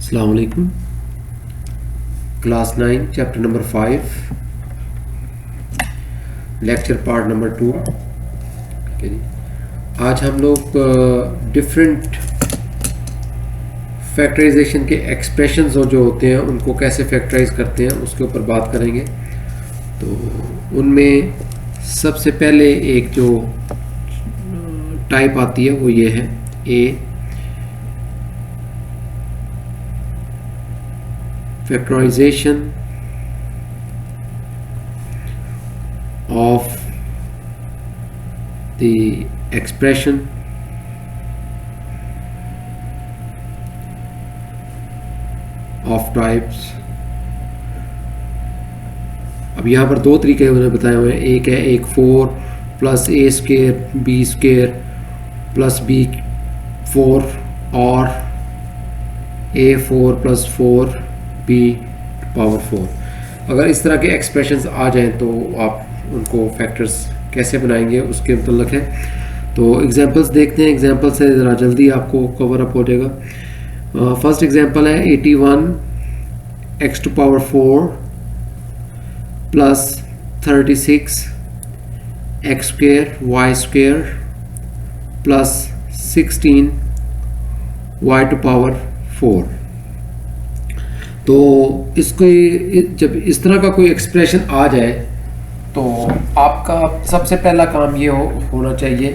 अस्सलाम वालेकुम। Class 9 chapter number 5 lecture part number 2। ठीक है जी। आज हम लोग डिफरेंट फैक्टराइजेशन के एक्सप्रेशंस जो होते हैं उनको कैसे फैक्टराइज करते हैं उसके ऊपर बात करेंगे। तो उनमें सबसे पहले एक जो टाइप आती है वो ये है ए factorization of the expression of types। अब यहाँ पर दो तरीके उन्होंने बताए हुए हैं। एक है एक 4 plus a square b square plus b 4 और ए 4 प्लस 4 बी पावर 4। अगर इस तरह के एक्सप्रेशंस आ जाएं तो आप उनको फैक्टर्स कैसे बनाएंगे उसके मतलब है। तो एग्जांपल्स देखते हैं, एग्जांपल से ज़रा जल्दी आपको कवर अप हो जाएगा। फर्स्ट एग्जांपल है 81 x to power 4 plus 36 x square y square plus 16 y to power 4। तो इसको जब इस तरह का कोई एक्सप्रेशन आ जाए तो आपका सबसे पहला काम ये होना चाहिए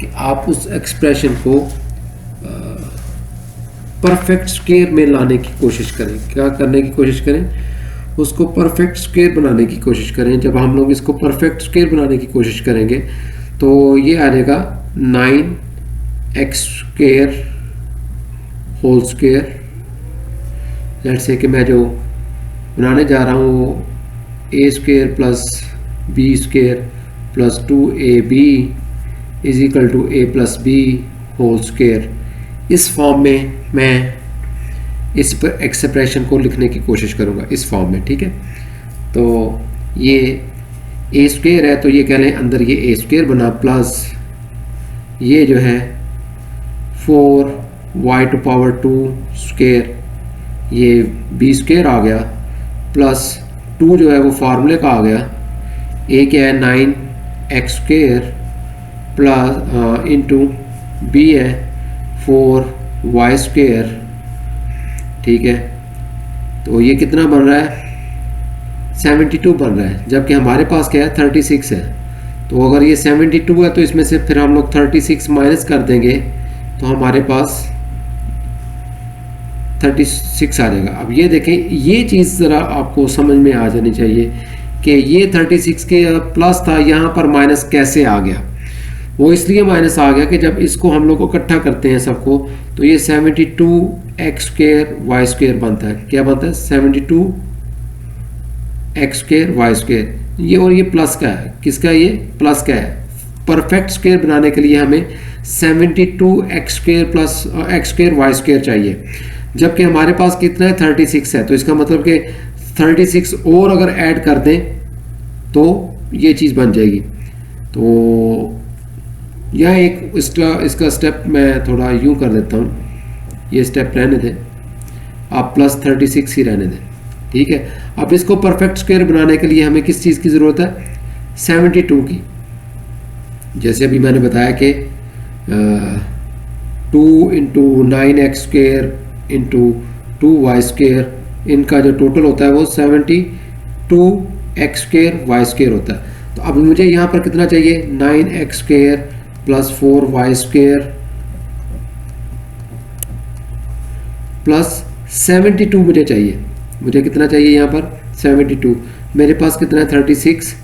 कि आप उस एक्सप्रेशन को परफेक्ट स्क्वायर में लाने की कोशिश करें। क्या करने की कोशिश करें? उसको परफेक्ट स्क्वायर बनाने की कोशिश करें। जब हम लोग इसको परफेक्ट स्क्वायर बनाने की कोशिश करेंगे तो ये आ जाएगा 9x square whole square. Let's say कि मैं जो बनाने जा रहा हूँ वो a square plus b square plus 2ab is equal to a plus b whole square. इस फॉर्म में मैं इस पर एक्सप्रेशन को लिखने की कोशिश करूँगा इस फॉर्म में। ठीक है, तो ये ए स्क्वेयर है तो ये कह लें अंदर ये ए स्क्वेयर बना प्लस ये जो है 4y टू पावर 2 स्क्वेयर ये बी स्क्वेयर आ गया प्लस 2 जो है वो फार्मूले का आ गया। ए क्या है 9x square plus into B है 4y स्क्वेयर। ठीक है, तो ये कितना बन रहा है 72 बन रहा है, जबकि हमारे पास क्या है 36 है। तो अगर ये 72 है तो इसमें से फिर हम लोग 36 माइनस कर देंगे तो हमारे पास 36 आ जाएगा। अब ये देखें, ये चीज़ ज़रा आपको समझ में आ जानी चाहिए कि ये 36 के प्लस था, यहाँ पर माइनस कैसे आ गया। वो इसलिए माइनस आ गया कि जब इसको हम लोग इकट्ठा करते हैं सबको तो ये 72x स्क्वेयर वाई स्क्वेयर बनता है। क्या बनता है 72x स्क्वेयर वाई स्क्वेयर। ये और ये प्लस का है, किसका? ये प्लस का है। परफेक्ट स्क्वेयर बनाने के लिए हमें 72x square plus x square y square चाहिए, जबकि हमारे पास कितना है 36 है। तो इसका मतलब कि 36 और अगर ऐड कर दें तो ये चीज़ बन जाएगी। तो यह एक इसका स्टेप मैं थोड़ा यूँ कर देता हूँ, ये स्टेप रहने दें, आप प्लस 36 ही रहने दें। ठीक है, अब इसको परफेक्ट स्क्वायर बनाने के लिए हमें किस चीज़ की ज़रूरत है 72 की। जैसे अभी मैंने बताया कि 2 into 9x square into 2y square, इनका जो टोटल होता है वो 72x स्क्वेयर वाई स्क्वेयर होता है। तो अब मुझे यहाँ पर कितना चाहिए 9x square plus 4y square plus 72 मुझे चाहिए। मुझे कितना चाहिए यहाँ पर 72। मेरे पास कितना है 36x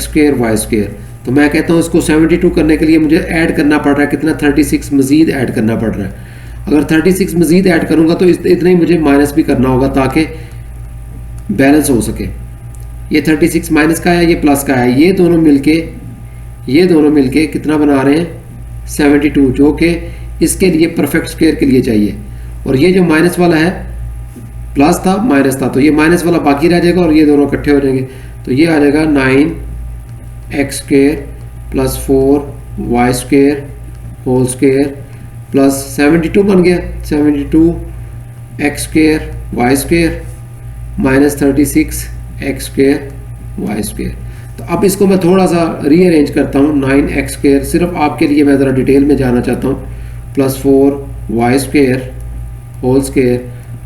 स्क्वेयर वाई स्क्वेयर। तो मैं कहता हूँ इसको 72 करने के लिए मुझे ऐड करना पड़ रहा है कितना 36 मज़ीद ऐड करना पड़ रहा है। अगर 36 मज़ीद ऐड करूँगा तो इतना ही मुझे माइनस भी करना होगा ताकि बैलेंस हो सके। ये 36 माइनस का है, ये प्लस का है, ये दोनों मिलके कितना बना रहे हैं 72, जो कि इसके लिए परफेक्ट स्क्वायर के लिए चाहिए। और ये जो माइनस वाला है प्लस था माइनस था, तो ये माइनस वाला बाकी रह जाएगा और ये दोनों इकट्ठे हो जाएंगे। तो ये आ जाएगा 9x square plus 4y square whole square plus 72 बन गया। 72 x square y square minus 36 x square y square. तो अब इसको मैं थोड़ा सा रीअरेंज करता हूँ, 9x स्क्वेयर, सिर्फ आपके लिए मैं ज़रा डिटेल में जाना चाहता हूँ, plus 4y square whole square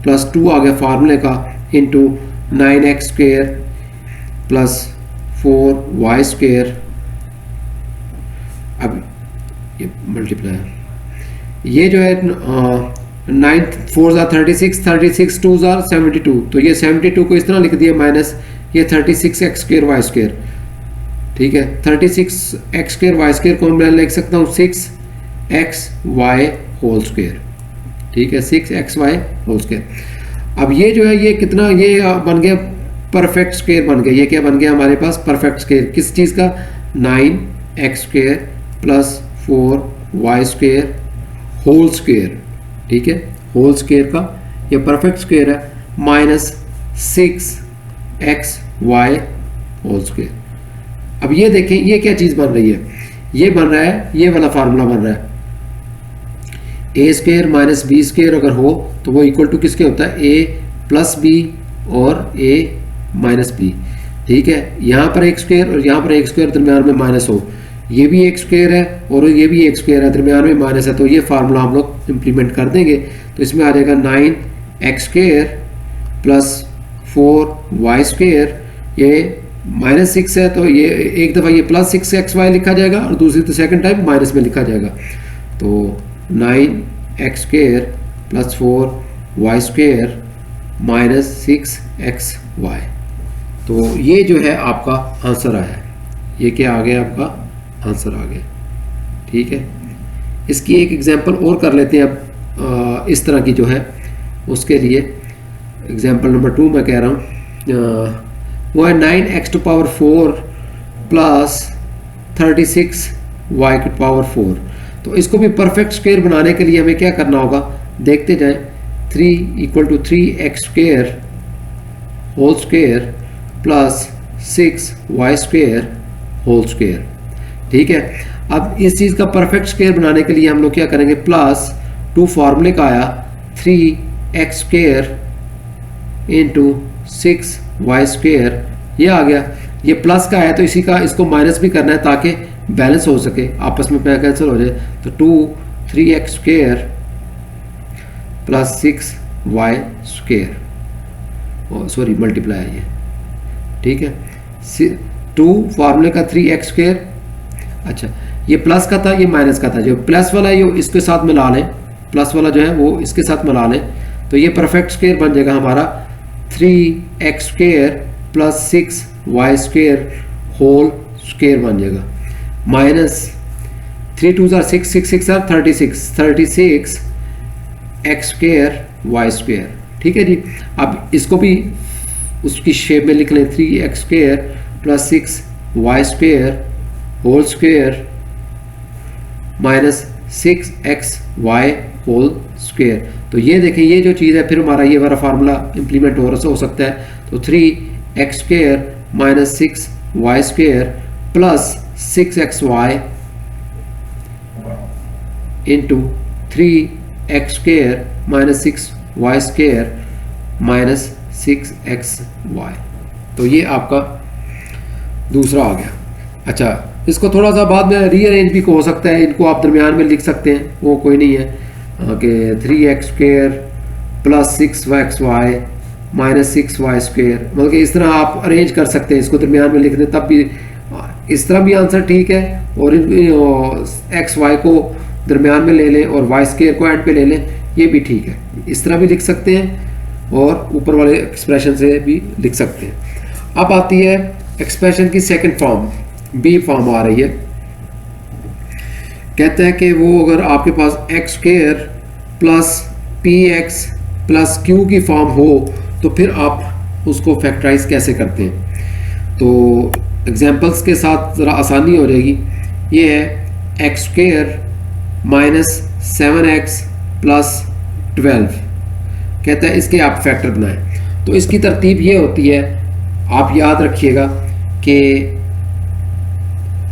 plus 2 आ गया फार्मूले का into 9x square plus 4y square. अब ये मल्टीप्लाई, ये जो है 9 4 36, 36 2 72, तो ये 72 को इस तरह लिख दिया माइनस ये 36x स्क्वेयर वाई स्क्वेयर, ठीक है। 36x स्क्वेयर वाई स्क्वेयर को मैं लिख सकता हूँ 6xy होल स्क्वेयर, ठीक है, 6xy होल स्क्वेयर। अब ये जो है ये कितना, ये बन गया परफेक्ट स्क्वेयर बन गया। ये क्या बन गया हमारे पास परफेक्ट स्क्वेयर, किस चीज़ का, 9x square plus 4y square whole square, ठीक है, होल स्क्वेयर का ये परफेक्ट स्क्वेयर है, माइनस 6xy होल स्क्वेयर। अब ये देखें ये क्या चीज़ बन रही है, ये बन रहा है, ये वाला फार्मूला बन रहा है, ए स्क्वेयर माइनस बी स्क्वेयर अगर हो तो वो इक्वल टू किसके होता है, ए प्लस बी और ए माइनस बी, ठीक है। यहाँ पर एक स्क्वेयर और यहाँ पर एक स्क्वेयर दरमियान में माइनस हो, ये भी एक स्क्वेयर है और ये भी एक स्क्वेयर है, दरमियान में माइनस है, तो ये फार्मूला हम लोग इम्प्लीमेंट कर देंगे। तो इसमें आ जाएगा 9x square plus 4y square, ये माइनस 6 है तो ये एक दफ़ा ये प्लस 6xy लिखा जाएगा और दूसरी तो सेकंड टाइम माइनस में लिखा जाएगा। तो 9x square plus 4y square minus 6xy, तो ये जो है आपका आंसर आया है। ये क्या आ गया, आपका आंसर आ गया, ठीक है। इसकी एक एग्जांपल और कर लेते हैं अब इस तरह की जो है, उसके लिए एग्जांपल नंबर 2 मैं कह रहा हूँ, वो है 9x to power 4 plus 36y की पावर 4। तो इसको भी परफेक्ट स्क्वेयर बनाने के लिए हमें क्या करना होगा, देखते जाएं। 3 equal to 3x square whole square plus 6y square whole square, ठीक है। अब इस चीज़ का परफेक्ट स्क्वेयर बनाने के लिए हम लोग क्या करेंगे, प्लस 2 फार्मूले का आया 3x square into 6y square, ये आ गया, ये प्लस का है तो इसी का इसको माइनस भी करना है ताकि बैलेंस हो सके, आपस में कैंसिल हो जाए। तो 3x square plus 6y square, sorry multiply है ये, ठीक है। 2 फार्मूले का 3x स्क्वेयर, अच्छा ये प्लस का था ये माइनस का था, जो प्लस वाला है ये इसके साथ मिला लें, प्लस वाला जो है वो इसके साथ मिला लें, तो ये परफेक्ट स्क्वेयर बन जाएगा हमारा 3x square plus 6y square whole square बन जाएगा, minus 3 2 6 6 6 36 x square y square, ठीक है जी। अब इसको भी उसकी शेप में लिख लें, 3x square plus 6y square whole square minus 6xy whole square. तो ये देखें ये जो चीज़ है, फिर हमारा ये वाला फार्मूला इम्प्लीमेंट हो सकता है। तो 3x square minus 6y square plus 6xy into 3x square minus 6y square minus 6xy, तो ये आपका दूसरा आ गया। अच्छा इसको थोड़ा सा बाद में रीअरेंज भी हो सकता है, इनको आप दरमियान में लिख सकते हैं, वो कोई नहीं है कि 3x square plus 6xy minus 6y square, मतलब कि इस तरह आप अरेंज कर सकते हैं, इसको दरमियान में लिख दें, तब भी इस तरह भी आंसर ठीक है। और एक्स वाई को दरमियान में ले लें और y स्क्वेयर को एंड पे ले लें, ये भी ठीक है, इस तरह भी लिख सकते हैं और ऊपर वाले एक्सप्रेशन से भी लिख सकते हैं। अब आती है एक्सप्रेशन की सेकंड फॉर्म, बी फॉर्म आ रही है। कहते हैं कि वो अगर आपके पास x square plus p x plus q की फॉर्म हो तो फिर आप उसको फैक्टराइज कैसे करते हैं। तो एग्जांपल्स के साथ ज़रा आसानी हो जाएगी। ये है x square minus 7x plus 12, कहता है इसके आप फैक्टर बनाएं। तो इसकी तरतीब ये होती है, आप याद रखिएगा कि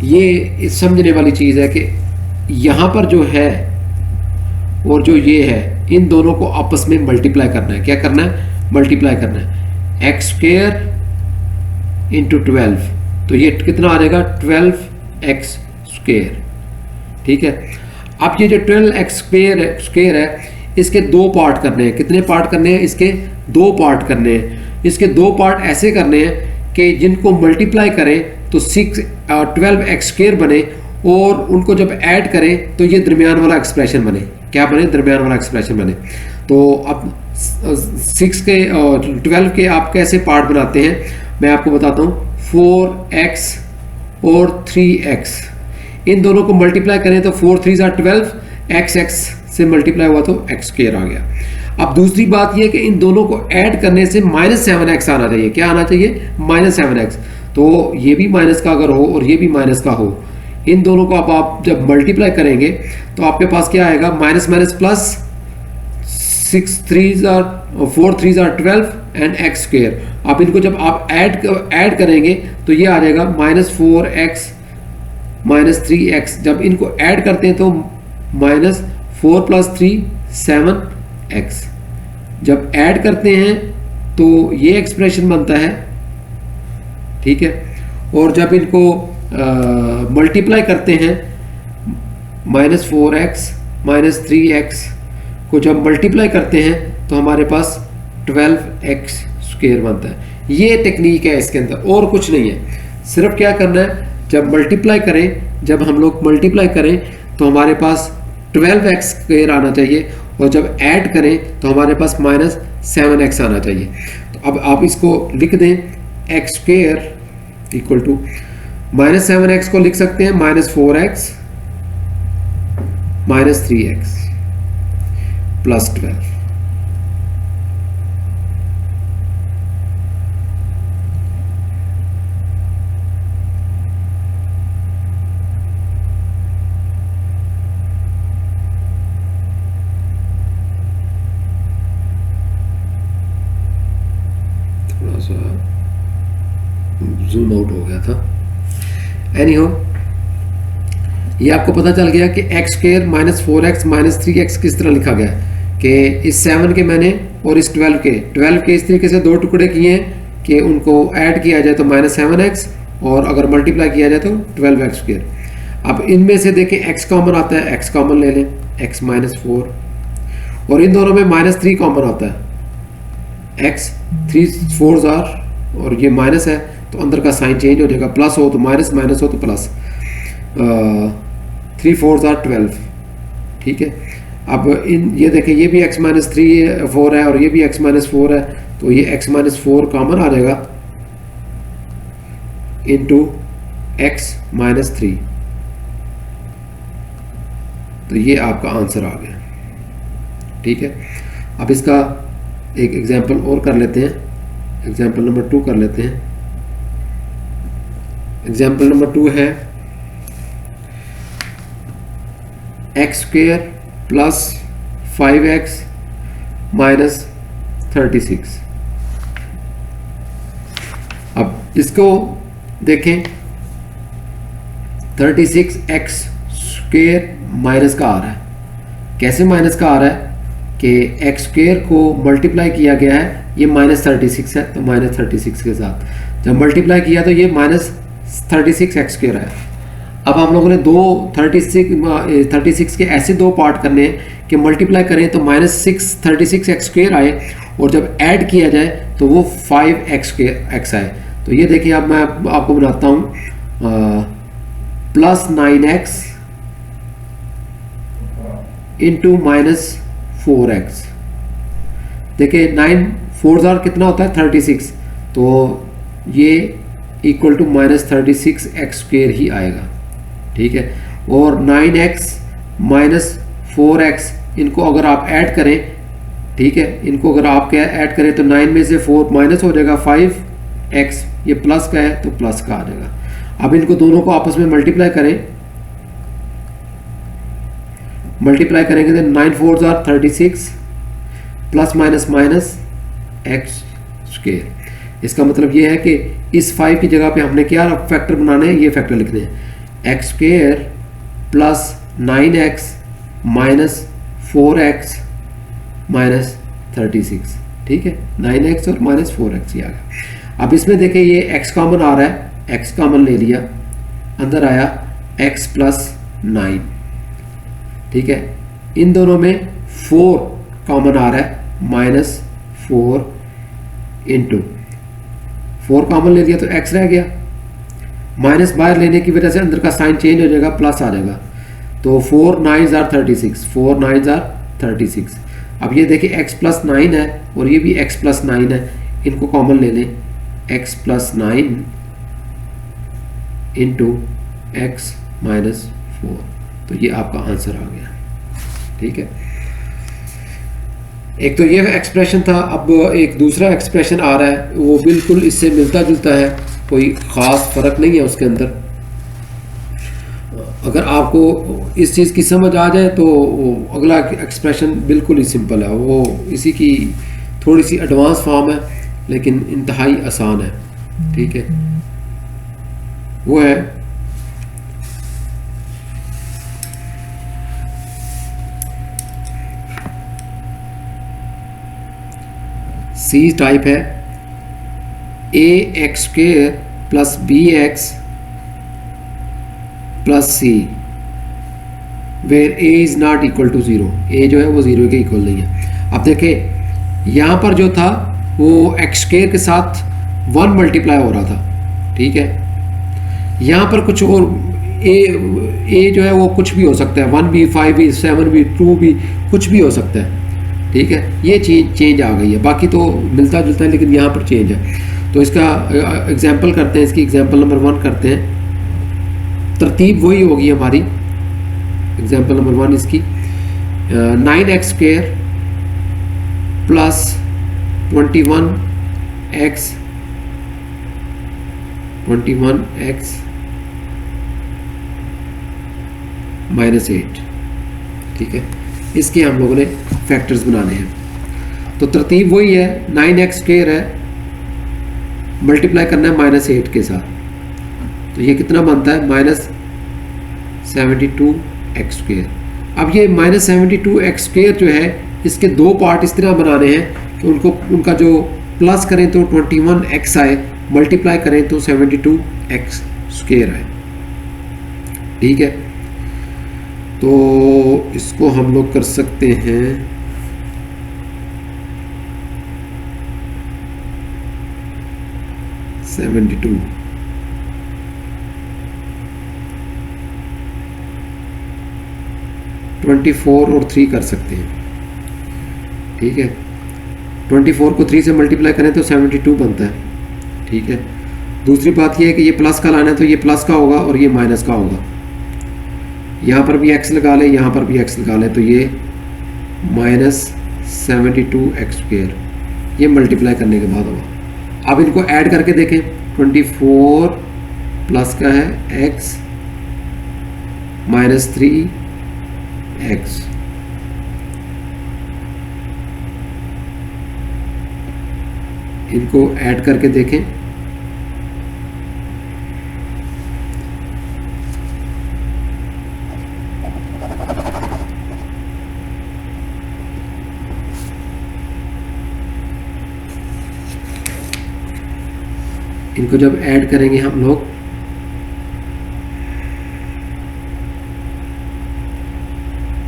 ये समझने वाली चीज़ है कि यहाँ पर जो है और जो ये है इन दोनों को आपस में मल्टीप्लाई करना है। क्या करना है? मल्टीप्लाई करना है। एक्स स्क्वेयर इंटू 12, तो ये कितना आ जाएगा? 12x square. ठीक है। अब ये जो 12x स्क्वेयर है इसके दो पार्ट करने हैं। कितने पार्ट करने हैं? इसके दो पार्ट करने हैं। इसके दो पार्ट ऐसे करने हैं कि जिनको मल्टीप्लाई करें तो 12x स्क्वेयर बने, और उनको जब ऐड करें तो ये दरमियान वाला एक्सप्रेशन बने। क्या बने? दरमियान वाला एक्सप्रेशन बने। तो अब 12 के आप कैसे पार्ट बनाते हैं मैं आपको बताता हूँ। 4x और 3x, इन दोनों को मल्टीप्लाई करें तो 4 3 12, x से मल्टीप्लाई हुआ तो x स्क्वायर आ गया। अब दूसरी बात यह कि इन दोनों को ऐड करने से -7x आना चाहिए। क्या आना चाहिए? -7x। तो ये भी माइनस का अगर हो और ये भी माइनस का हो, इन दोनों को अब आप जब मल्टीप्लाई करेंगे तो आपके पास क्या आएगा? Minus minus plus, 4 3 12 and x square. आप इनको जब आप ऐड करेंगे तो ये आ जाएगा -4x -3x। जब इनको ऐड करते हैं तो -4 + 3 7x। जब ऐड करते हैं तो ये एक्सप्रेशन बनता है। ठीक है। और जब इनको मल्टीप्लाई करते हैं -4x -3x को जब मल्टीप्लाई करते हैं तो हमारे पास 12x स्क्वायर बनता है। ये टेक्निक है इसके अंदर, और कुछ नहीं है। सिर्फ क्या करना है, जब मल्टीप्लाई करें, जब हम लोग मल्टीप्लाई करें तो हमारे पास 12x स्क्वायर आना चाहिए, और जब ऐड करें तो हमारे पास -7x आना चाहिए। तो अब आप इसको लिख दें, x square equal to -7x को लिख सकते हैं -4x -3x प्लस 12। थोड़ा सा जूम आउट हो गया था। एनीहो, ये आपको पता चल गया कि x स्क्वायर -4x -3x किस तरह लिखा गया है। कि इस 7 के मैंने और इस 12 के इस तरीके से दो टुकड़े किए हैं कि उनको ऐड किया जाए तो -7x, और अगर मल्टीप्लाई किया जाए तो 12x स्क्वायर। अब इनमें से देखें x कॉमन आता है, x कॉमन ले लें, x -4, और इन दोनों में -3 कॉमन आता है, x 3 4s और ये माइनस है तो अंदर का साइन चेंज हो जाएगा। प्लस हो तो माइनस, माइनस हो तो प्लस। 3 4s 12। ठीक है। अब ये देखें, ये भी x -3 4 है और ये भी x -4 है, तो ये x -4 कॉमन आ जाएगा इंटू x -3। तो ये आपका आंसर आ गया। ठीक है। अब इसका एक एग्जांपल और कर लेते हैं। एग्जांपल नंबर 2 कर लेते हैं। एग्जांपल नंबर 2 है x स्क्वायर प्लस 5x -36। अब इसको देखें, 36x स्क्वायर माइनस का आ रहा है। कैसे माइनस का आ रहा है कि x स्क्वायर को मल्टीप्लाई किया गया है, ये -36 है तो -36 के साथ जब मल्टीप्लाई किया तो ये -36x स्क्वायर है। अब हम लोगों ने 36 के ऐसे दो पार्ट करने हैं कि मल्टीप्लाई करें तो -36x स्क्वायर आए, और जब ऐड किया जाए तो वो 5x आए। तो ये देखिए, अब मैं आपको बनाता हूँ प्लस 9x इंटू -4x। देखिए 9 4 कितना होता है 36, तो ये इक्वल टू -36x स्क्वायर ही आएगा। ठीक है। और 9x -4x, इनको अगर आप ऐड करें, ठीक है, इनको अगर आप क्या ऐड करें तो 9 में से 4 माइनस हो जाएगा 5x, ये प्लस का है तो प्लस का आ जाएगा। अब इनको दोनों को आपस में मल्टीप्लाई करें, मल्टीप्लाई करेंगे तो 9 4s 36 plus minus minus x square. इसका मतलब ये है कि इस 5 की जगह पे हमने क्या फैक्टर बनाने हैं, ये फैक्टर लिखने हैं, x square plus 9x -4x -36, ठीक है, 9x और -4x ये आ गया। अब इसमें देखें ये x कॉमन आ रहा है, x कॉमन ले लिया, अंदर आया x + 9, ठीक है। इन दोनों में 4 कॉमन आ रहा है, -4 × 4 कॉमन ले लिया तो x रह गया, माइनस बाहर लेने की वजह से अंदर का साइन चेंज हो जाएगा, प्लस आ जाएगा, तो 4 9s are 36, 4 9s are 36। अब ये देखिए x + 9 है और ये भी x + 9 है, इनको कॉमन ले लें, x + 9 × x - 4, तो ये आपका आंसर आ गया, ठीक है। एक तो ये एक्सप्रेशन था। अब एक दूसरा एक्सप्रेशन आ रहा है, वो बिल्कुल इससे मिलता जुलता है, कोई ख़ास फ़र्क नहीं है उसके अंदर। अगर आपको इस चीज़ की समझ आ जाए तो अगला एक्सप्रेशन बिल्कुल ही सिंपल है, वो इसी की थोड़ी सी एडवांस फॉर्म है लेकिन इंतहाई आसान है, ठीक है। वो है सी टाइप है, ax² + bx + c where a is not equal to 0, a जो है वो 0 के इक्वल नहीं है। अब देखें यहाँ पर जो था वो x² के साथ 1 मल्टीप्लाई हो रहा था, ठीक है। यहाँ पर कुछ और a जो है वो कुछ भी हो सकता है, 1 भी, 5 भी, 7 भी, 2 भी, कुछ भी हो सकता है, ठीक है। ये चेंज आ गई है, बाकी तो मिलता जुलता है लेकिन यहाँ पर चेंज है। तो इसका एग्जांपल करते हैं, इसकी एग्जांपल नंबर 1 करते हैं। तरतीब वही होगी हमारी। एग्जांपल नंबर 1 इसकी 9x² + 21x -8, ठीक है। इसके हम लोगों ने फैक्टर्स बनाने हैं। तो तरतीब वही है, 9x² है, मल्टीप्लाई करना है -8 के साथ, तो ये कितना बनता है -72x²। अब ये -72x² जो है, इसके दो पार्ट इस तरह बनाने हैं कि उनका जो प्लस करें तो 21x आए, मल्टीप्लाई करें तो 72x² आए, ठीक है। तो इसको हम लोग कर सकते हैं 72, और 3 कर सकते हैं, ठीक है। 24 को 3 से मल्टीप्लाई करें तो 72 बनता है, ठीक है। दूसरी बात यह है कि ये प्लस का लाना है तो ये प्लस का होगा और ये माइनस का होगा। यहाँ पर भी x लगा लें, यहाँ पर भी x लगा लें, तो ये -72x², ये मल्टीप्लाई करने के बाद होगा। अब इनको ऐड करके देखें, 24 प्लस का है x -3x, इनको ऐड करके देखें, इनको जब ऐड करेंगे हम लोग,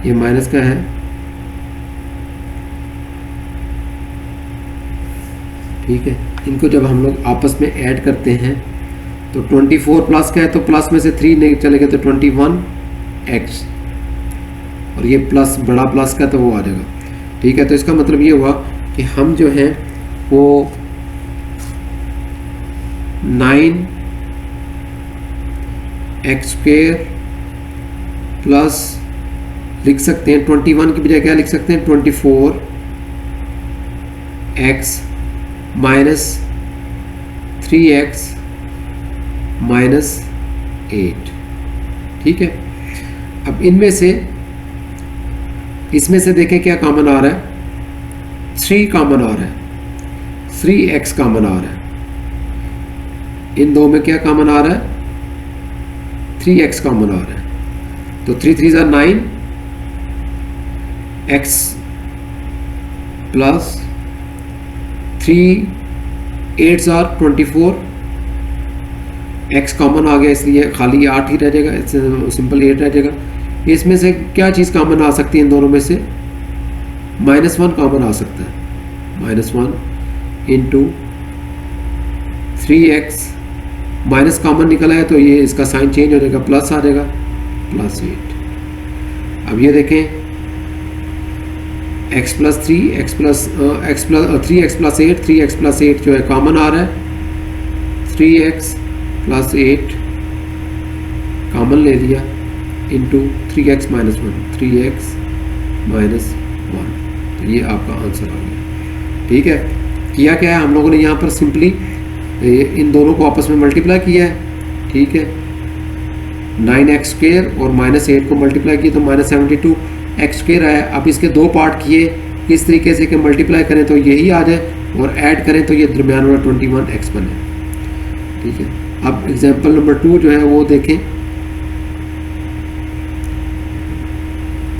ये माइनस का है, ठीक है। इनको जब हम लोग आपस में ऐड करते हैं तो 24 प्लस का है तो प्लस में से 3 नहीं चलेगा तो 21x, और ये प्लस बड़ा प्लस का तो वो आ जाएगा, ठीक है। तो इसका मतलब ये हुआ कि हम जो है वो 9x² प्लस लिख सकते हैं 21 की बजाय क्या लिख सकते हैं 24x -3x -8, ठीक है। अब इनमें से इसमें से देखें क्या कॉमन आ रहा है, 3 कॉमन आ रहा है, 3x कॉमन आ रहा है। इन दो में क्या कॉमन आ रहा है, 3x कॉमन आ रहा है, तो 3 3 9, x प्लस 3 8s are 24, x कॉमन आ गया इसलिए खाली 8 ही रह जाएगा, सिंपल 8 रह जाएगा। इसमें से क्या चीज़ कॉमन आ सकती है इन दोनों में से? -1 कॉमन आ सकता है, -1 इंटू 3x, माइनस कॉमन निकला है तो ये इसका साइन चेंज हो जाएगा, प्लस आ जाएगा, +8। अब ये देखें x + 3 3x + 8, 3x + 8 जो है कॉमन आ रहा है, 3x + 8 कॉमन ले लिया इंटू 3x - 1, 3x - 1, तो ये आपका आंसर आ गया। ठीक है, किया क्या है हम लोगों ने यहाँ पर सिंपली इन दोनों को आपस में मल्टीप्लाई किया है। ठीक है, 9x² और -8 को मल्टीप्लाई किया तो -72x² आया। अब इसके दो पार्ट किए इस तरीके से कि मल्टीप्लाई करें तो यही आ जाए और ऐड करें तो ये दरमियान वाला 21x बने। ठीक है, अब एग्जाम्पल नंबर 2 जो है वो देखें।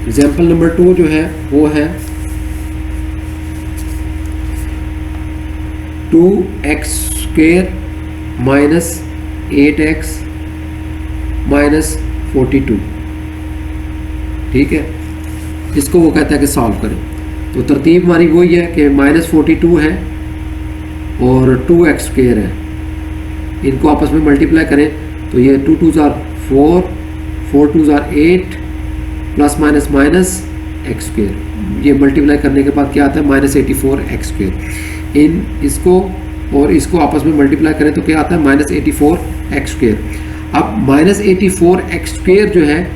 एग्जाम्पल नंबर 2 जो है वो है 2x² - 8x - 42। ठीक है, इसको वो कहता है कि सॉल्व करें। तो तरतीब हमारी वही है कि -42 है और 2x² है, इनको आपस में मल्टीप्लाई करें तो ये 2 2s are 4, 4 2s are 8 plus minus x²। ये मल्टीप्लाई करने के बाद क्या आता है? -84x²। इन इसको और इसको आपस में मल्टीप्लाई करें तो क्या आता है? -84x²। अब -84x² जो है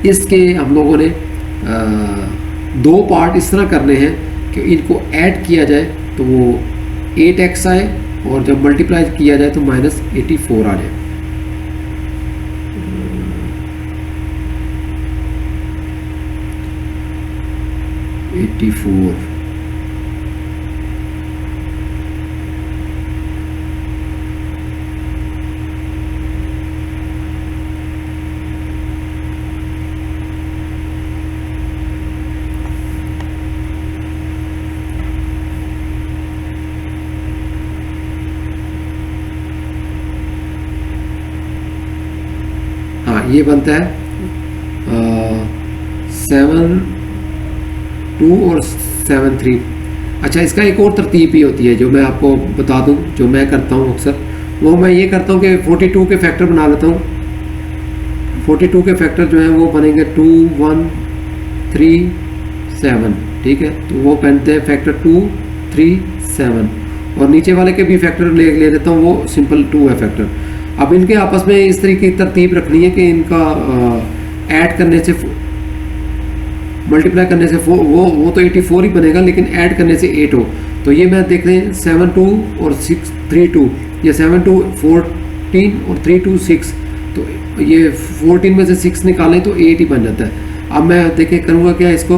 इसके हम लोगों ने दो पार्ट इस तरह करने हैं कि इनको ऐड किया जाए तो वो 8x आए और जब मल्टीप्लाई किया जाए तो -84 आ जाए। 84 हाँ, ये बनता है 7 2 और 7 3। अच्छा, इसका एक और तरतीब ही होती है जो मैं आपको बता दूं, जो मैं करता हूं अक्सर। वो मैं ये करता हूं कि 42 के फैक्टर बना लेता हूं। 42 के फैक्टर जो है वो बनेंगे 2 1 3 7। ठीक है, तो वो बनते हैं फैक्टर 2 3 7 और नीचे वाले के भी फैक्टर ले लेता हूँ, वो सिंपल 2 है फैक्टर। अब इनके आपस में इस तरीके की तरतीब रखनी है कि इनका ऐड करने से मल्टीप्लाई करने से वो तो 84 ही बनेगा, लेकिन ऐड करने से 8 हो। तो ये मैं देख रहे हैं 7 2 और 6 3 2, ये 7 2 14 और 3 2 6, तो ये 14 में से 6 निकालें तो 8 ही बन जाता है। अब मैं देखें करूँगा क्या इसको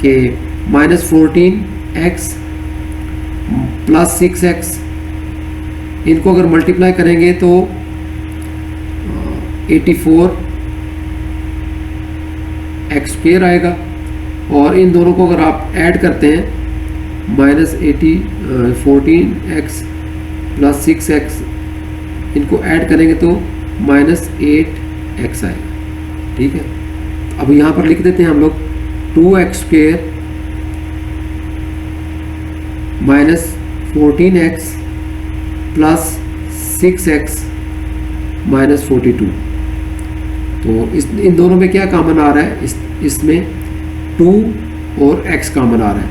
कि -14x + 6x, इनको अगर मल्टीप्लाई करेंगे तो 84x² आएगा और इन दोनों को अगर आप ऐड करते हैं -14x + 6x, इनको ऐड करेंगे तो -8x आएगा। ठीक है, अब यहाँ पर लिख देते हैं हम लोग 2x² - 14x + 6x - 42। तो इन दोनों में क्या कॉमन आ रहा है? इसमें 2 और x कॉमन आ रहा है।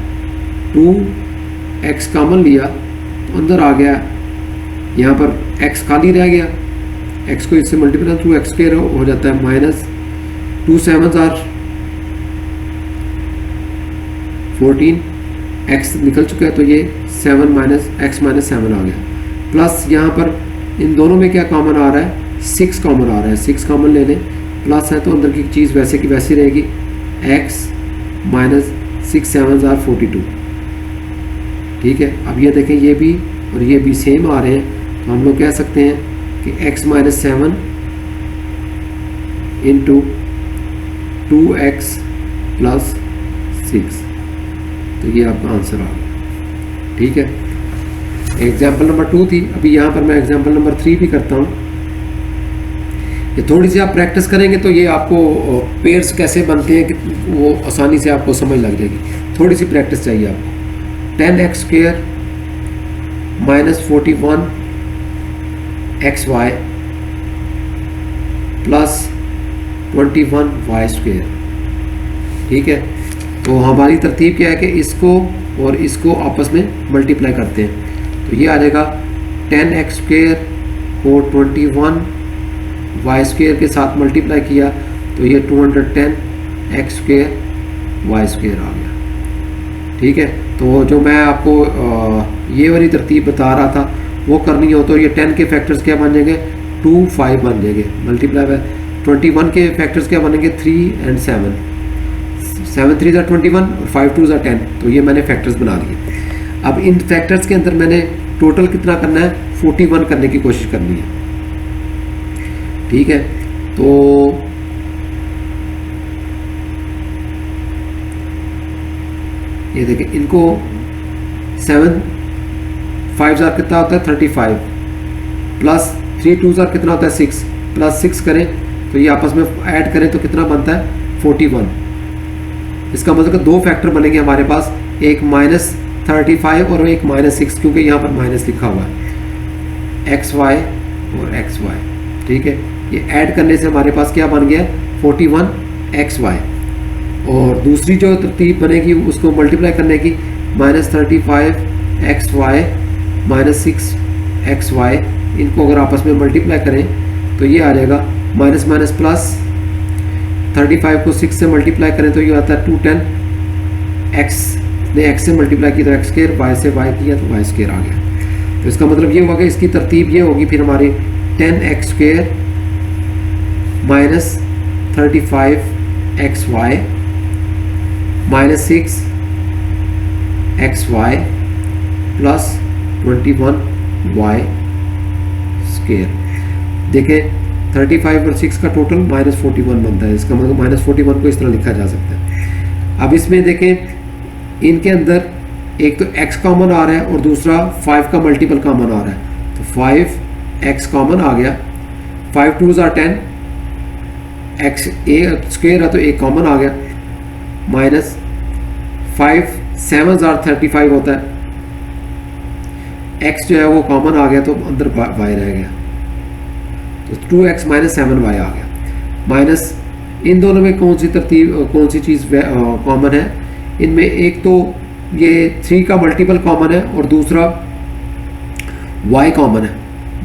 2x कॉमन लिया तो अंदर आ गया, यहाँ पर x खाली रह गया, x को इससे मल्टीप्लाई 2x² हो जाता है, -2 7s are 14, x निकल चुका है तो ये 7 - x - 7 आ गया। प्लस यहाँ पर इन दोनों में क्या कॉमन आ रहा है? 6 कॉमन आ रहा है, 6 कॉमन ले लें, प्लस है तो अंदर की चीज़ वैसे की वैसी रहेगी, x - 6 7s are 42। ठीक है, अब ये देखें ये भी और ये भी सेम आ रहे हैं, तो हम लोग कह सकते हैं कि x - 7 इंटू 2x + 6, तो ये आपका आंसर आ गया। ठीक है, एग्जाम्पल नंबर 2 थी। अभी यहाँ पर मैं एग्जाम्पल नंबर 3 भी करता हूँ। ये थोड़ी सी आप प्रैक्टिस करेंगे तो ये आपको पेयर्स कैसे बनते हैं कि वो आसानी से आपको समझ लग जाएगी। थोड़ी सी प्रैक्टिस चाहिए आपको। 10x square minus 41xy plus 21y square. ठीक है, तो हमारी तरतीब क्या है कि इसको और इसको आपस में मल्टीप्लाई करते हैं, तो ये आ जाएगा 10x स्क्वायर और 21y स्क्वायर के साथ मल्टीप्लाई किया तो ये 210x स्क्वायर y स्क्वायर आ गया। ठीक है, तो जो मैं आपको ये वाली तरतीब बता रहा था वो करनी हो तो ये 10 के फैक्टर्स क्या बन जाएंगे, 2 5 बन जाएंगे, मल्टीप्लाई बाय 21 के फैक्टर्स क्या बनेंगे, 3 और 7, 7 3 ज़ा 21 और 5 2 ज़ा 10। तो ये मैंने फैक्टर्स बना दिए। अब इन फैक्टर्स के अंदर मैंने टोटल कितना करना है, 41 करने की कोशिश करनी है। ठीक है, तो ये देखिए, इनको 7 5 ज़ार कितना होता है 35 प्लस 3 2 ज़ार कितना होता है 6 प्लस 6 करें तो ये आपस में ऐड करें तो कितना बनता है 41। इसका मतलब कि दो फैक्टर बनेंगे हमारे पास, एक -35 और एक -6, क्योंकि यहाँ पर माइनस लिखा हुआ है, xy और xy। ठीक है, ये ऐड करने से हमारे पास क्या बन गया 41xy। और दूसरी जो तरतीब बनेगी उसको मल्टीप्लाई करने की, -35xy -6xy, इनको अगर आपस में मल्टीप्लाई करें तो ये आ जाएगा माइनस माइनस प्लस, 35 को 6 से मल्टीप्लाई करें तो ये आता है 210x ने x से मल्टीप्लाई किया तो x स्क्वायर, y से y किया तो y स्क्वायर आ गया। तो इसका मतलब ये हुआ कि इसकी तरतीब ये होगी फिर हमारी 10x square minus 35xy minus 6xy plus 21y square. देखें 35 और 6 का टोटल -41 बनता है, इसका मतलब -41 को इस तरह लिखा जा सकता है। अब इसमें देखें इनके अंदर एक तो x कॉमन आ रहा है और दूसरा 5 का मल्टीपल कॉमन आ रहा है, तो 5x कॉमन आ गया, 5 2 ज़ा 10, x a स्क्वायर है तो एक कॉमन आ गया, माइनस 5 7 ज़ा 35 होता है, x जो है वो कॉमन आ गया तो अंदर y रह गया, तो 2x माइनस 7y आ गया। माइनस इन दोनों में कौन सी चीज़ कॉमन है, इनमें एक तो ये 3 का मल्टीपल कॉमन है और दूसरा y कॉमन है,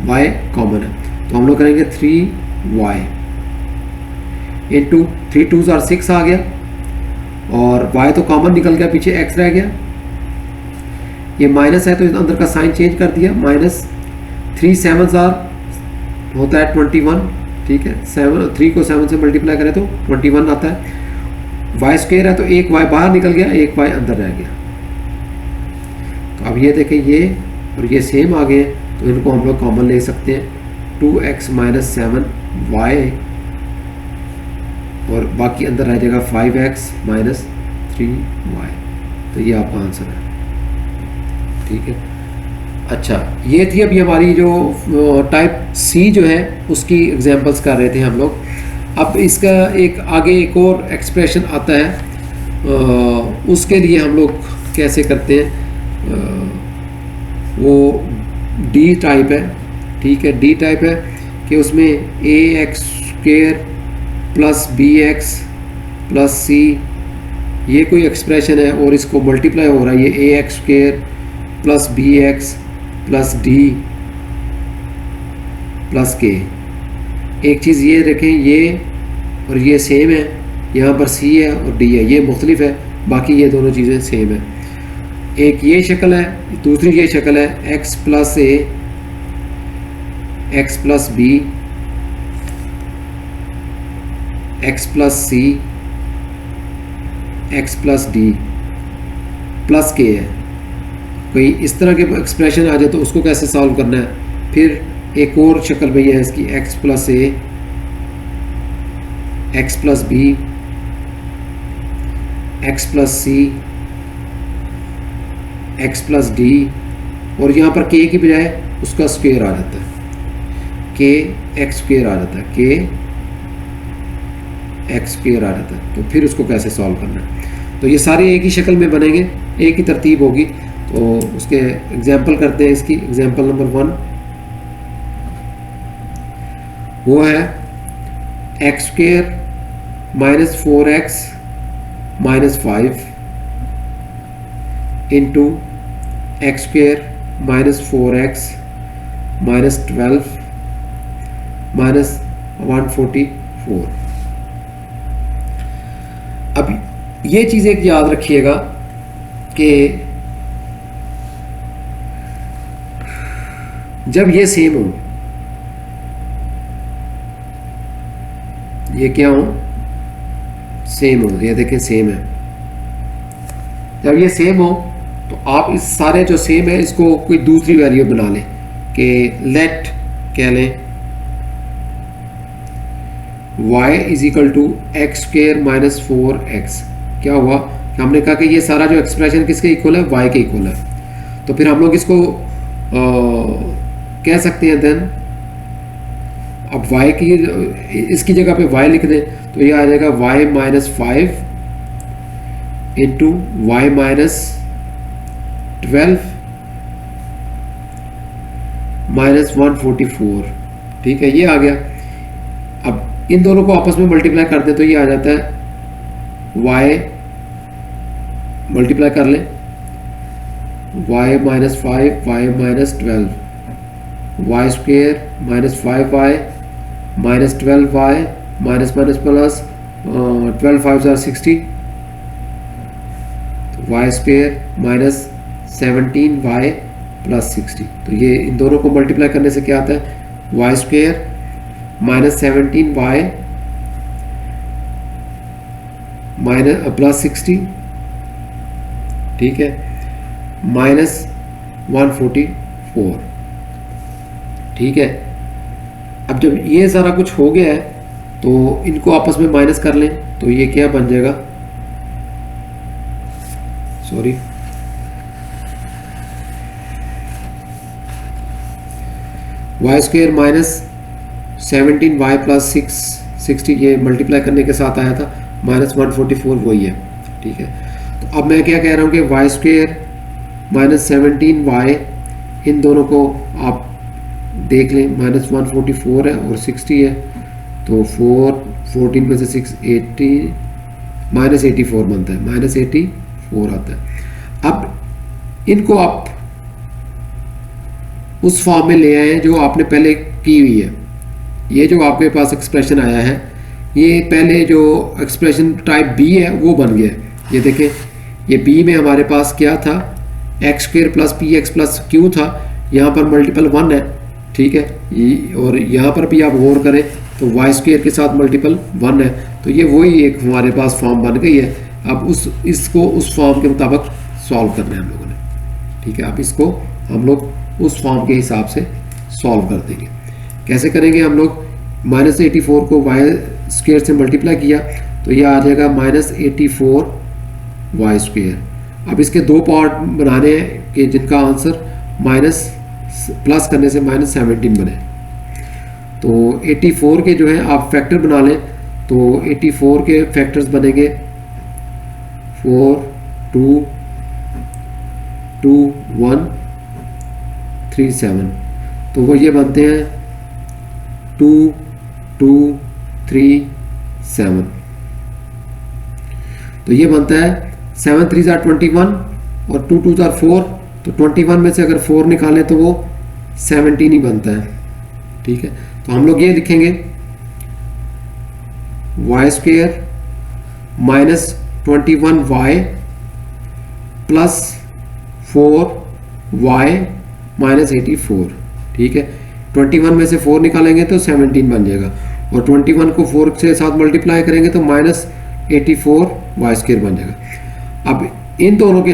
y कॉमन है, तो हम लोग करेंगे 3y इंटू 3 2 ज़ा 6 आ गया और y तो कॉमन निकल गया, पीछे x रह गया, ये माइनस है तो इस अंदर का साइन चेंज कर दिया, माइनस 3 7 ज़ा होता है 21। ठीक है, 3 को 7 से मल्टीप्लाई करें तो 21 आता है, y स्क्वायर है तो एक y बाहर निकल गया, एक y अंदर रह गया। तो अब ये देखें ये और ये सेम आ गए, तो इनको हम लोग कॉमन ले सकते हैं, 2x माइनस 7y और बाकी अंदर रह जाएगा 5x माइनस 3y। तो ये आपका आंसर है। ठीक है, अच्छा ये थी अभी हमारी जो टाइप सी जो है उसकी एग्जांपल्स कर रहे थे हम लोग। अब इसका एक आगे एक और एक्सप्रेशन आता है, उसके लिए हम लोग कैसे करते हैं, वो डी टाइप है। ठीक है, डी टाइप है कि उसमें ax square plus bx plus c ये कोई एक्सप्रेशन है और इसको मल्टीप्लाई हो रहा है, ये ax square plus bx plus d plus k। एक चीज़ ये देखें, ये और ये सेम है, यहाँ पर c है और d है, ये मुख्तलिफ है, बाकी ये दोनों चीज़ें सेम है। एक ये शक्ल है, दूसरी ये शक्ल है, x plus a x plus b x plus c x plus d plus k है। कोई इस तरह के एक्सप्रेशन आ जाए तो उसको कैसे सॉल्व करना है। फिर एक और शक्ल में यह है इसकी, x plus a x plus b x plus c x plus D, और यहाँ पर के की बजाय उसका स्क्वायर आ जाता है, के एक्स स्क्वायर आ जाता है, के एक्स स्क्वायर आ जाता है। तो फिर उसको कैसे सॉल्व करना है, तो ये सारे एक ही शक्ल में बनेंगे, एक ही तरतीब होगी। तो उसके एग्जाम्पल करते हैं। इसकी एग्जाम्पल नंबर 1 वो है x square minus 4x minus 5 into x square minus 4x minus 12 minus 144। अब ये चीज़ एक याद रखिएगा कि जब ये सेम हो, ये क्या हो, सेम हो, ये देखें सेम है। जब ये सेम हो तो आप इस सारे जो सेम है इसको कोई दूसरी वैल्यू बना लें कि लेट कह लें y is equal to x square minus 4x। क्या हुआ कि हमने कहा कि ये सारा जो एक्सप्रेशन किसके इक्वल है, y के इक्वल है। तो फिर हम लोग इसको कह सकते हैं देन, अब y की इसकी जगह पे y लिख दें तो ये आ जाएगा y minus 5 into y minus 12 minus 144। ठीक है, ये आ गया। अब इन दोनों को आपस में मल्टीप्लाई कर दें तो ये आ जाता है y, मल्टीप्लाई कर लें y minus 5 y minus 12 y square minus 5y minus 12y minus minus plus 12 5 are 60 y square minus 17y plus 60। तो ये इन दोनों को मल्टीप्लाई करने से क्या आता है, y square minus 17y minus plus 60, ठीक है, माइनस 144। ठीक है, अब जब ये सारा कुछ हो गया है तो इनको आपस में माइनस कर लें तो ये क्या बन जाएगा, sorry y square minus 17y plus 60, ये मल्टीप्लाई करने के साथ आया था, माइनस 144 वही है। ठीक है, तो अब मैं क्या कह रहा हूँ कि वाई स्क्वेयर माइनस 17y, इन दोनों को आप देख लें, माइनस 144 है और 60 है, तो 14 में से 6 80 माइनस 84 बनता है, माइनस 84 आता है। अब इनको आप उस फॉर्म में ले आए जो आपने पहले की हुई है। ये जो आपके पास एक्सप्रेशन आया है, ये पहले जो एक्सप्रेशन टाइप बी है वो बन गया है। ये देखें, ये बी में हमारे पास क्या था, x square plus p x plus Q था, यहाँ पर मल्टीपल 1 है। ठीक है, और यहाँ पर भी आप गौर करें तो वाई स्क्वेयर के साथ मल्टीपल 1 है, तो ये वही एक हमारे पास फॉर्म बन गई है। अब इसको उस फॉर्म के मुताबिक सॉल्व करना है हम लोगों ने। ठीक है, अब इसको हम लोग उस फॉर्म के हिसाब से सॉल्व कर देंगे। कैसे करेंगे हम लोग, माइनस 84 को वाई स्क्वेयर से मल्टीप्लाई किया तो ये आ जाएगा माइनस 84 वाई स्क्वेयर। अब इसके दो पार्ट बनाने हैं कि जिनका आंसर माइनस प्लस करने से माइनस 17 बने। तो 84 के जो है आप फैक्टर बना लें, तो 84 के फैक्टर्स बनेंगे 4 2 2 1 3 7, तो वो ये बनते हैं 2 2 3 7। तो ये बनता है 7 3 are 21 और 2 2 are 4, तो 21 में से अगर 4 निकालें तो वो 17 ही बनता है। ठीक है, तो हम लोग ये लिखेंगे y square minus 21y plus 4y minus 84। ठीक है, 21 में से 4 निकालेंगे तो 17 बन जाएगा, और 21 को 4 से साथ मल्टीप्लाई करेंगे तो माइनस 84 वाई स्क्वेयर बन जाएगा। अब इन दोनों के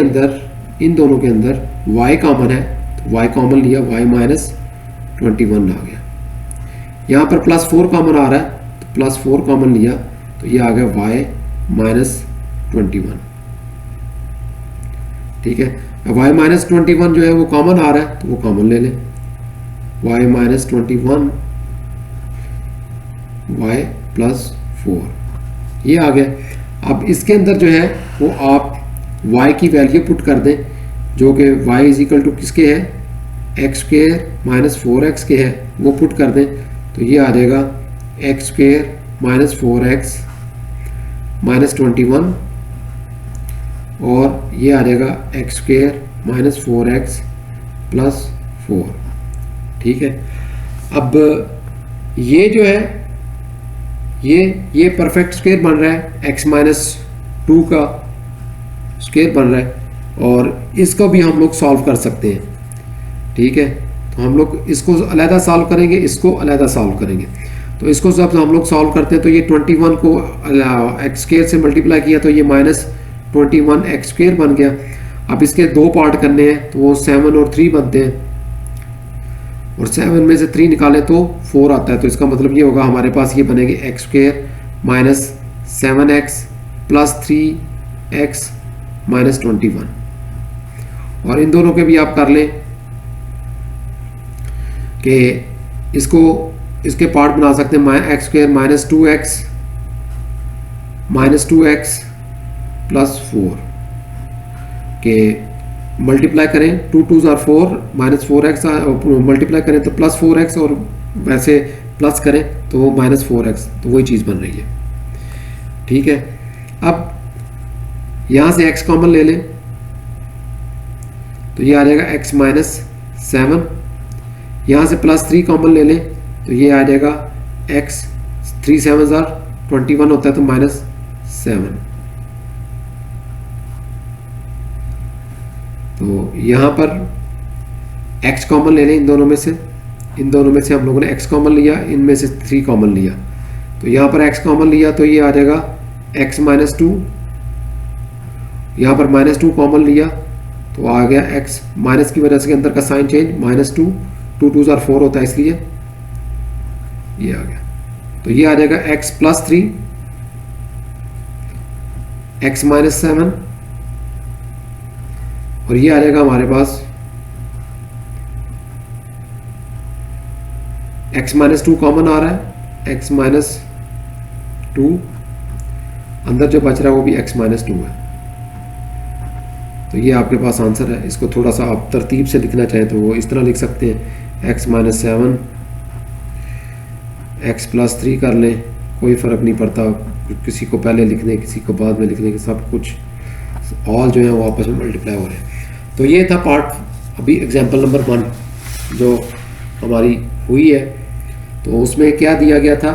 अंदर y कॉमन है, तो y कॉमन लिया, y माइनस 21 आ गया। यहाँ पर प्लस 4 कॉमन आ रहा है, तो प्लस 4 कॉमन लिया तो ये आ गया y माइनस 21। ठीक है, y माइनस 21 जो है वो कॉमन आ रहा है तो वो कॉमन ले लें, y माइनस 21 y प्लस 4 ये आ गया। अब इसके अंदर जो है वो आप y की वैल्यू पुट कर दें जो कि y इज इक्वल टू किसके है, एक्स स्क्वेयर माइनस 4x के है, वो पुट कर दें तो ये आ जाएगा x square minus 4x minus 21 और ये आ जाएगा x square minus 4x plus 4। ठीक है, अब ये जो है ये परफेक्ट स्क्वेयर बन रहा है, x माइनस 2 का स्क्वेयर बन रहा है और इसको भी हम लोग सॉल्व कर सकते हैं। ठीक है, तो हम लोग इसको अलहदा सॉल्व करेंगे, इसको अलहदा सॉल्व करेंगे। तो इसको जब हम लोग सॉल्व करते हैं तो ये 21 को एक्स स्क्वेयर से मल्टीप्लाई किया तो ये माइनस 21 एक्स स्क्वेयर बन गया। अब इसके दो पार्ट करने हैं तो वो 7 और 3 बनते हैं और 7 में से 3 निकालें तो 4 आता है। तो इसका मतलब ये होगा हमारे पास ये बनेगी x square minus 7x plus 3x minus 21। और इन दोनों के भी आप कर लें कि इसके पार्ट बना सकते हैं x square minus 2x plus 4 के मल्टीप्लाई करें, 2 2 आर 4 माइनस 4x मल्टीप्लाई करें तो प्लस 4x और वैसे प्लस करें तो वो माइनस 4x, तो वही चीज़ बन रही है। ठीक है, अब यहाँ से x कॉमन ले लें तो ये आ जाएगा x माइनस 7, यहाँ से प्लस 3 कॉमन ले लें तो ये आ जाएगा x 3 7 21 होता है तो माइनस 7। तो यहाँ पर x कॉमन ले लें इन दोनों में से हम लोगों ने x कॉमन लिया, इनमें से 3 कॉमन लिया तो यहाँ पर x कॉमन लिया तो ये आ जाएगा x माइनस 2, यहाँ पर माइनस 2 कॉमन लिया तो आ गया x माइनस की वजह से अंदर का साइन चेंज माइनस 2 2 2 4 होता है इसलिए ये आ गया। तो ये आ जाएगा x प्लस 3 x माइनस 7 और ये आ जाएगा हमारे पास x माइनस 2 कॉमन आ रहा है, x माइनस 2 अंदर जो बच रहा है वो भी x माइनस 2 है। तो ये आपके पास आंसर है। इसको थोड़ा सा आप तरतीब से लिखना चाहें तो वो इस तरह लिख सकते हैं, x माइनस 7 x प्लस 3 कर लें, कोई फ़र्क नहीं पड़ता, किसी को पहले लिखने किसी को बाद में लिखने के सब कुछ ऑल जो है वो आपस में मल्टीप्लाई हो रहे हैं। तो ये था पार्ट अभी एग्जांपल नंबर 1 जो हमारी हुई है। तो उसमें क्या दिया गया था,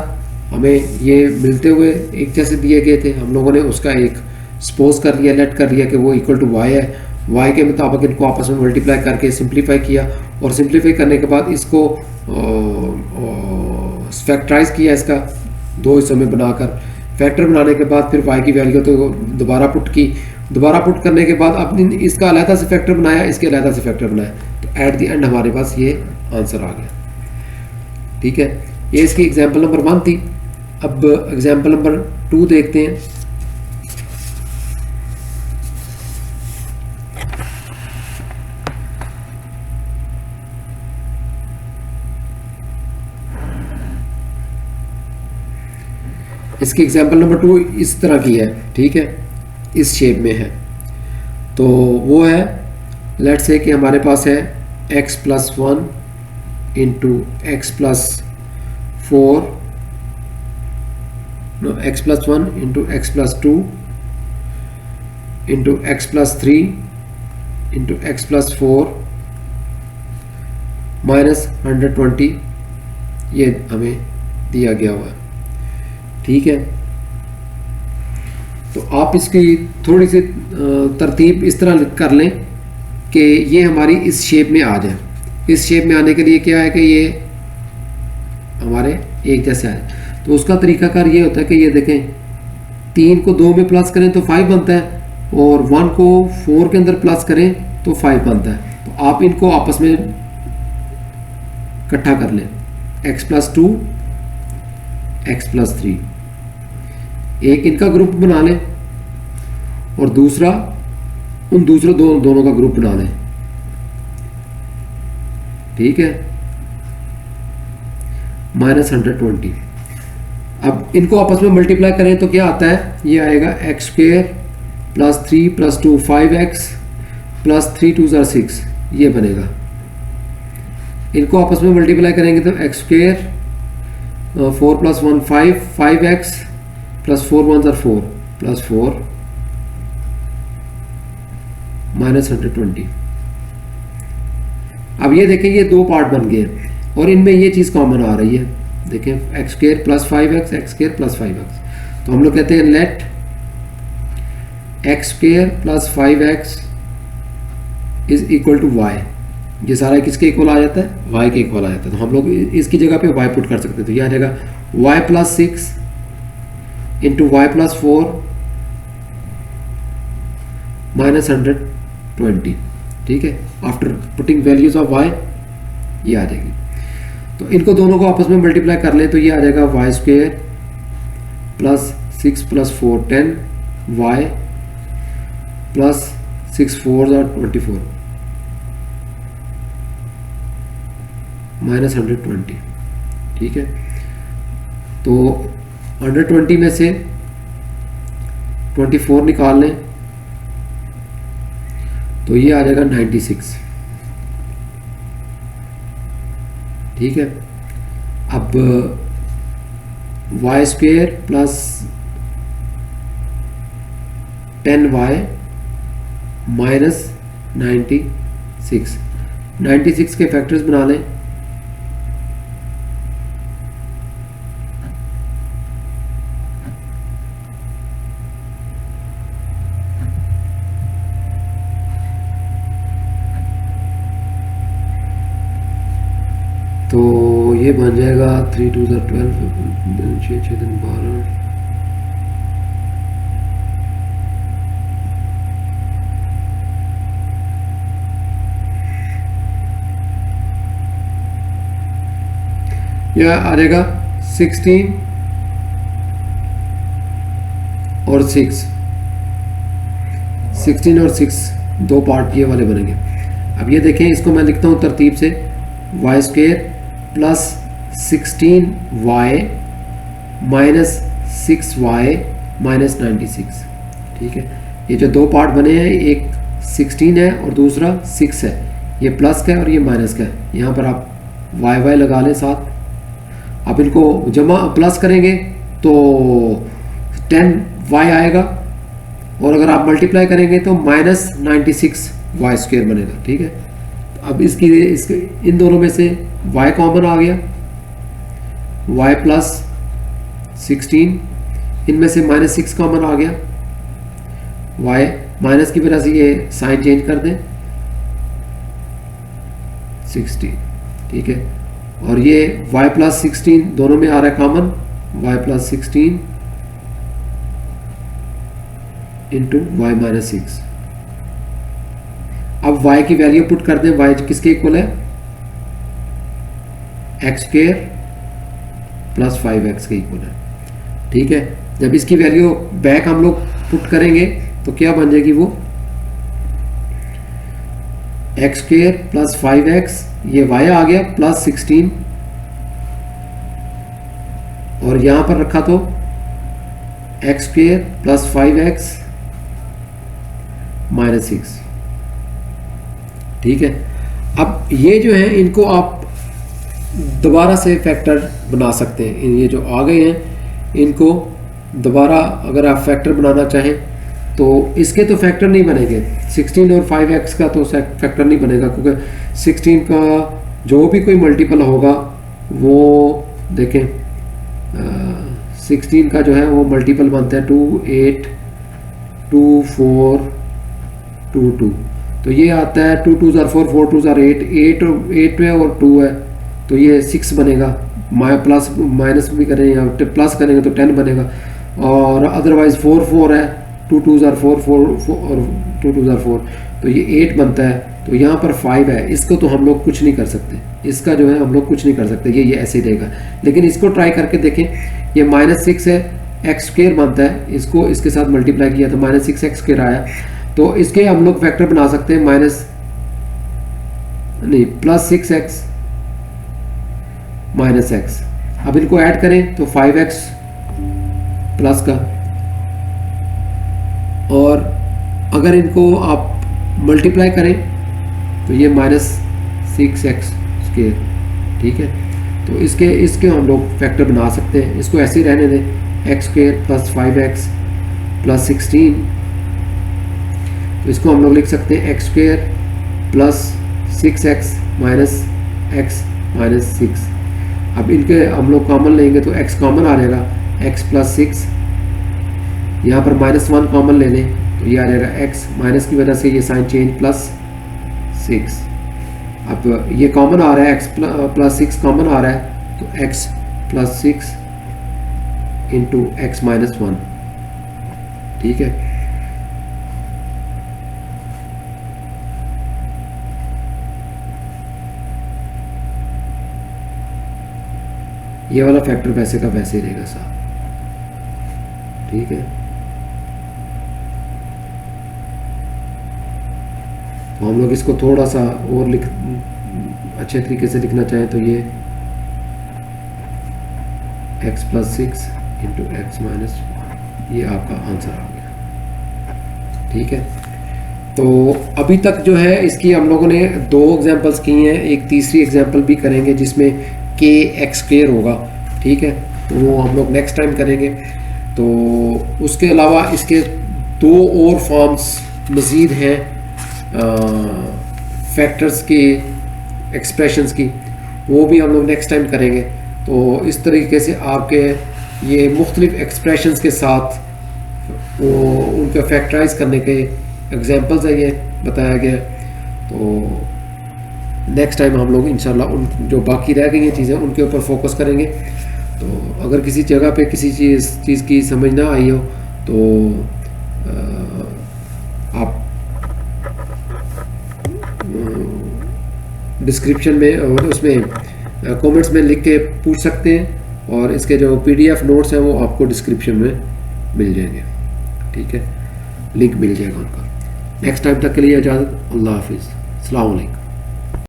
हमें ये मिलते हुए एक जैसे दिए गए थे, हम लोगों ने उसका एक सपोज कर लिया, लेट कर लिया कि वो इक्वल टू y है, y के मुताबिक इनको आपस में मल्टीप्लाई करके सिंप्लीफाई किया और सिंप्लीफाई करने के बाद इसको फैक्टराइज किया, इसका 2 हिस्सों में बनाकर फैक्टर बनाने के बाद फिर y की वैल्यू तो दोबारा पुट की, दोबारा पुट करने के बाद अपनी इसका अलहदा से फैक्टर बनाया, इसके अलहदा से फैक्टर बनाया, तो एट द एंड हमारे पास ये आंसर आ गया। ठीक है, ये इसकी एग्जांपल नंबर 1 थी। अब एग्जांपल नंबर 2 देखते हैं। इसकी एग्जांपल नंबर 2 इस तरह की है। ठीक है, इस शेप में है। तो वो है, लेट्स से कि हमारे पास है x plus 1 into x plus 4, no x plus 1 into x plus 2 into x plus 3 into x plus 4 minus 120, ये हमें दिया गया हुआ है। ठीक है, तो आप इसकी थोड़ी सी तरतीब इस तरह कर लें कि ये हमारी इस शेप में आ जाए। इस शेप में आने के लिए क्या है कि ये हमारे एक जैसे आए, तो उसका तरीकाकार ये होता है कि ये देखें, 3 को 2 में प्लस करें तो 5 बनता है और 1 को 4 के अंदर प्लस करें तो 5 बनता है। तो आप इनको आपस में इकट्ठा कर लें, x प्लस 2 x प्लस 3, एक इनका ग्रुप बना लें और दूसरा उन दूसरे दोनों का ग्रुप बना लें, ठीक है, -120। अब इनको आपस में मल्टीप्लाई करें तो क्या आता है, ये आएगा x square plus 3 + 2 5x plus 3 2 = 6, ये बनेगा। इनको आपस में मल्टीप्लाई करेंगे तो x square 4 + 1 5x plus 4 1 = 4 plus 4 -120। अब ये देखें ये दो पार्ट बन गए हैं और इनमें ये चीज़ कॉमन आ रही है, देखें x square plus 5x x square plus 5x। तो हम लोग कहते हैं let x square plus 5x is equal to y. ये सारा किसके इक्वल आ जाता है, y के इक्वल आ जाता है। तो हम लोग इसकी जगह पे y पुट कर सकते हैं। तो ये आ जाएगा y + 6 इंटू y + 4 -120, ठीक है। After putting values of y ये आ जाएगी। तो इनको दोनों को आपस में मल्टीप्लाई कर लें तो ये आ जाएगा y square plus 6 + 4 10 y plus 6 4 = 24 -120, ठीक है। तो 120 में से 24 निकाल लें तो ये आ जाएगा 96, ठीक है। अब y स्क्वेयर प्लस 10y -96 के फैक्टर्स बना लें। तो ये बन जाएगा 3 2 = 12 6 6 12 यह आ जाएगा 16 और 6 16 और 6 दो पार्ट ये वाले बनेंगे। अब ये देखें इसको मैं लिखता हूँ तरतीब से y square plus 16y -6y -96, ठीक है। ये जो दो पार्ट बने हैं एक 16 है और दूसरा 6 है, ये प्लस का है और ये माइनस का है। यहाँ पर आप y लगा लें साथ। आप इनको जमा प्लस करेंगे तो 10y आएगा और अगर आप मल्टीप्लाई करेंगे तो -96y स्क्वेयर बनेगा, ठीक है। अब इसके इन दोनों में से y कॉमन आ गया, y प्लस 16, इनमें से -6 कॉमन आ गया, y माइनस की वजह से ये साइन चेंज कर दें 60, ठीक है। और ये y प्लस 16 दोनों में आ रहा है common, y plus 16 into y -6। अब y की वैल्यू पुट कर दें, y किसके इक्वल है, एक्स स्क्वेयर प्लस 5x के इक्वल है, ठीक है। जब इसकी वैल्यू बैक हम लोग पुट करेंगे तो क्या बन जाएगी, वो एक्स स्क्वेयर प्लस 5x, ये y आ गया प्लस 16 और यहां पर रखा तो एक्स स्क्वेयर प्लस 5x -6, ठीक है। अब ये जो है इनको आप दोबारा से फैक्टर बना सकते हैं। ये जो आ गए हैं इनको दोबारा अगर आप फैक्टर बनाना चाहें तो इसके तो फैक्टर नहीं बनेंगे, 16 और 5x का तो फैक्टर नहीं बनेगा, क्योंकि 16 का जो भी कोई मल्टीपल होगा वो देखें 16 का जो है वो मल्टीपल बनता है 2 8 2 4 2 2, तो ये आता है 2 2 = 4 4 2 = 8 है और 2 है तो ये 6 बनेगा। प्लस माइनस भी करें या प्लस करेंगे तो 10 बनेगा, और अदरवाइज 4 4 है, 2 2 = 4 4 और 2 2 = 4, तो ये 8 बनता है। तो यहाँ पर 5 है, इसको तो हम लोग कुछ नहीं कर सकते, इसका जो है हम लोग कुछ नहीं कर सकते, ये ऐसे ही रहेगा। लेकिन इसको ट्राई करके देखें, ये -6 है, एक्स स्क्वेयर बनता है, इसको इसके साथ मल्टीप्लाई किया तो -6x स्क्वेयर आया। तो इसके हम लोग फैक्टर बना सकते हैं +6x -x। अब इनको ऐड करें तो 5x प्लस का, और अगर इनको आप मल्टीप्लाई करें तो ये -6x स्क्वायर, ठीक है। तो इसके हम लोग फैक्टर बना सकते हैं, इसको ऐसे ही रहने दें, x square plus 5x plus 16। तो इसको हम लोग लिख सकते हैं x square plus 6x minus x minus 6। अब इनके हम लोग कॉमन लेंगे तो x कॉमन आ जाएगा, x प्लस 6, यहाँ पर -1 कॉमन ले लें तो ये आ जाएगा x, माइनस की वजह से ये साइन चेंज प्लस 6। अब ये कॉमन आ रहा है, x प्लस 6 कॉमन आ रहा है, तो x plus 6 into x minus 1, ठीक है। ये वाला फैक्टर वैसे का वैसे ही रहेगा साहब, ठीक है। तो हम लोग इसको थोड़ा सा और अच्छे तरीके से लिखना चाहें तो ये x plus 6 into x minus 1, ये आपका आंसर आ गया, ठीक है। तो अभी तक जो है इसकी हम लोगों ने 2 एग्जांपल्स की हैं, एक तीसरी एग्जांपल भी करेंगे जिसमें k x स्क्वायर होगा, ठीक है। तो वो हम लोग नेक्स्ट टाइम करेंगे। तो उसके अलावा इसके 2 और फॉर्म्स मज़ीद हैं फैक्टर्स की, एक्सप्रेशंस की, वो भी हम लोग नेक्स्ट टाइम करेंगे। तो इस तरीके से आपके ये मुख्तलिफ एक्सप्रेशंस के साथ वो उनका फैक्टराइज करने के एग्जांपल्स है, ये बताया गया। तो नेक्स्ट टाइम हम लोग इंशाल्लाह उन जो बाकी रह गई हैं चीज़ें उनके ऊपर फोकस करेंगे। तो अगर किसी जगह पे किसी चीज़ की समझ ना आई हो तो आप डिस्क्रिप्शन में और उसमें कमेंट्स में लिख के पूछ सकते हैं, और इसके जो PDF नोट्स हैं वो आपको डिस्क्रिप्शन में मिल जाएंगे, ठीक है, लिंक मिल जाएगा उनका। नेक्स्ट टाइम तक के लिए इजाज़त, अल्लाह हाफिज़, अस्सलाम वालेकुम।